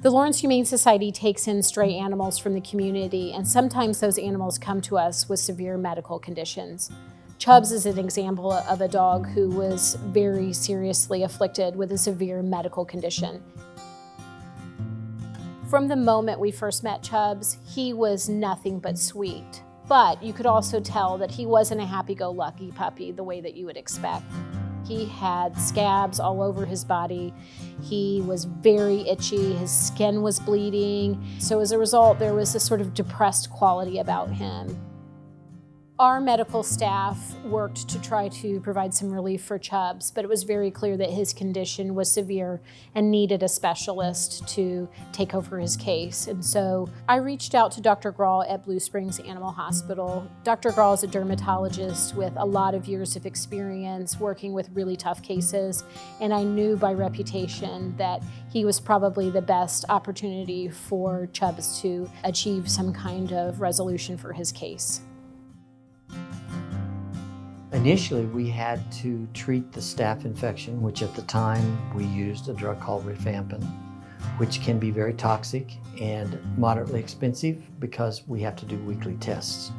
The Lawrence Humane Society takes in stray animals from the community, and sometimes those animals come to us with severe medical conditions. Chubs is an example of a dog who was very seriously afflicted with a severe medical condition. From the moment we first met Chubs, he was nothing but sweet. But you could also tell that he wasn't a happy-go-lucky puppy the way that you would expect. He had scabs all over his body. He was very itchy. His skin was bleeding. So as a result, there was this sort of depressed quality about him. Our medical staff worked to try to provide some relief for Chubs, but it was very clear that his condition was severe and needed a specialist to take over his case. And so I reached out to Dr. Grawl at Blue Springs Animal Hospital. Dr. Grawl is a dermatologist with a lot of years of experience working with really tough cases, and I knew by reputation that he was probably the best opportunity for Chubs to achieve some kind of resolution for his case. Initially, we had to treat the staph infection, which at the time we used a drug called rifampin, which can be very toxic and moderately expensive because we have to do weekly tests.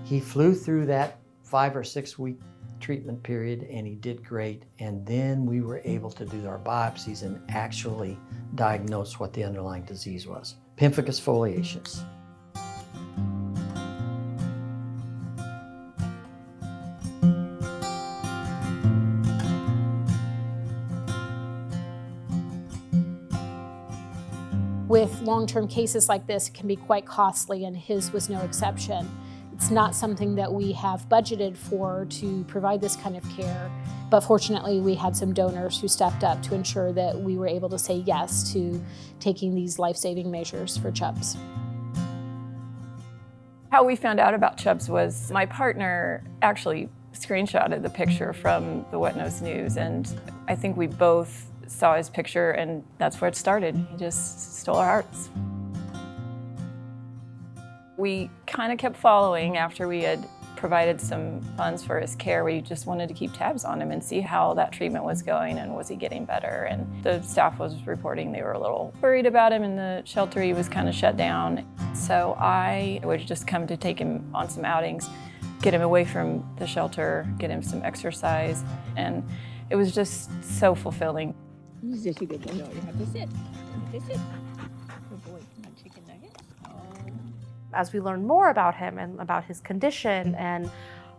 He flew through that 5 or 6 week treatment period and he did great. And then we were able to do our biopsies and actually diagnose what the underlying disease was. Pemphigus foliaceus. With long-term cases like this, it can be quite costly, and his was no exception. It's not something that we have budgeted for to provide this kind of care, but fortunately we had some donors who stepped up to ensure that we were able to say yes to taking these life-saving measures for Chubs. How we found out about Chubs was my partner actually screenshotted the picture from the Wet Nose News, and I think we both saw his picture, and that's where it started. He just stole our hearts. We kind of kept following after we had provided some funds for his care. We just wanted to keep tabs on him and see how that treatment was going and was he getting better. And the staff was reporting they were a little worried about him in the shelter. He was kind of shut down. So I would just come to take him on some outings, get him away from the shelter, get him some exercise, and it was just so fulfilling. Who's this a good one? No, you have to sit. You have to sit. Good boy. Come on, chicken nuggets. Oh. As we learned more about him and about his condition and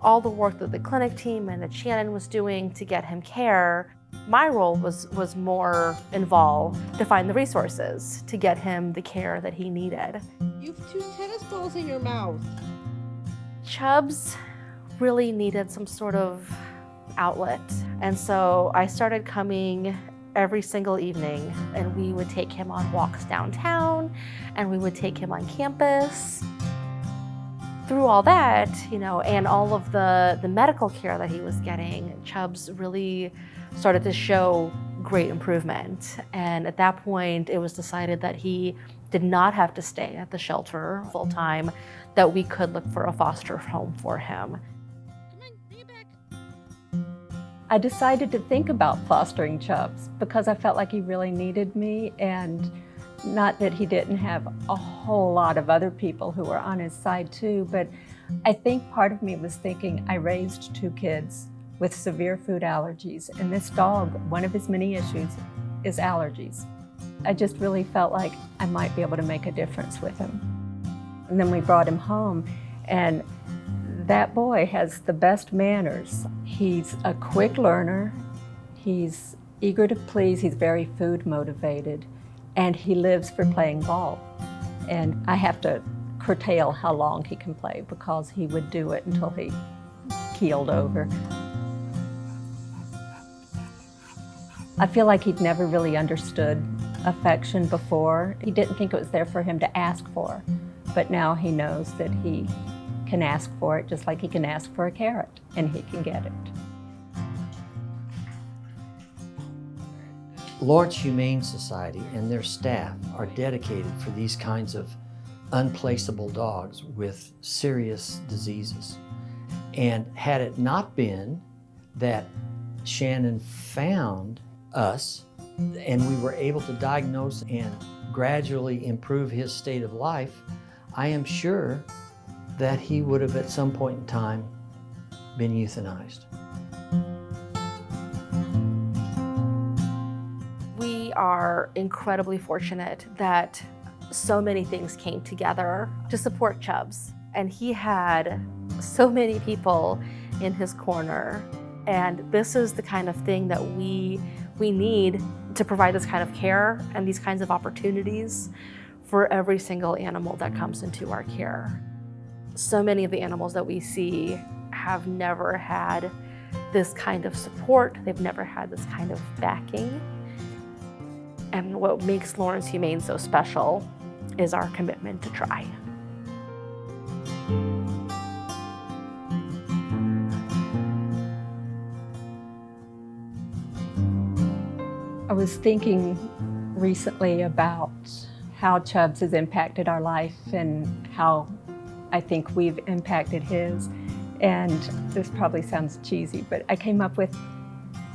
all the work that the clinic team and that Shannon was doing to get him care, my role was more involved to find the resources to get him the care that he needed. You have 2 tennis balls in your mouth. Chubs really needed some sort of outlet, and so I started coming every single evening, and we would take him on walks downtown, and we would take him on campus. Through all that, and all of the medical care that he was getting, Chubs really started to show great improvement. And at that point, it was decided that he did not have to stay at the shelter full time, that we could look for a foster home for him. I decided to think about fostering Chubs because I felt like he really needed me, and not that he didn't have a whole lot of other people who were on his side too, but I think part of me was thinking I raised 2 kids with severe food allergies, and this dog, one of his many issues is allergies. I just really felt like I might be able to make a difference with him. And then we brought him home, and that boy has the best manners. He's a quick learner, he's eager to please, he's very food motivated, and he lives for playing ball. And I have to curtail how long he can play because he would do it until he keeled over. I feel like he'd never really understood affection before. He didn't think it was there for him to ask for, but now he knows that he can ask for it just like he can ask for a carrot, and he can get it. Lawrence Humane Society and their staff are dedicated for these kinds of unplaceable dogs with serious diseases. And had it not been that Shannon found us and we were able to diagnose and gradually improve his state of life, I am sure that he would have at some point in time been euthanized. We are incredibly fortunate that so many things came together to support Chubs. And he had so many people in his corner. And this is the kind of thing that we need to provide this kind of care and these kinds of opportunities for every single animal that comes into our care. So many of the animals that we see have never had this kind of support. They've never had this kind of backing. And what makes Lawrence Humane so special is our commitment to try. I was thinking recently about how Chubs has impacted our life and how I think we've impacted his. And this probably sounds cheesy, but I came up with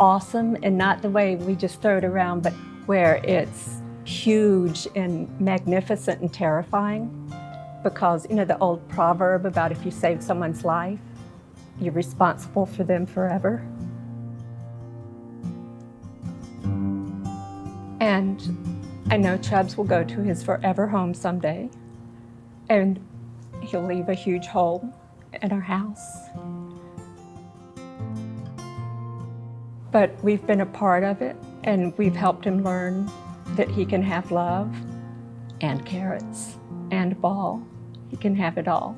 awesome, and not the way we just throw it around, but where it's huge and magnificent and terrifying. Because, you know, the old proverb about if you save someone's life, you're responsible for them forever. And I know Chubs will go to his forever home someday, and he'll leave a huge hole in our house. But we've been a part of it, and we've helped him learn that he can have love and carrots and a ball. He can have it all.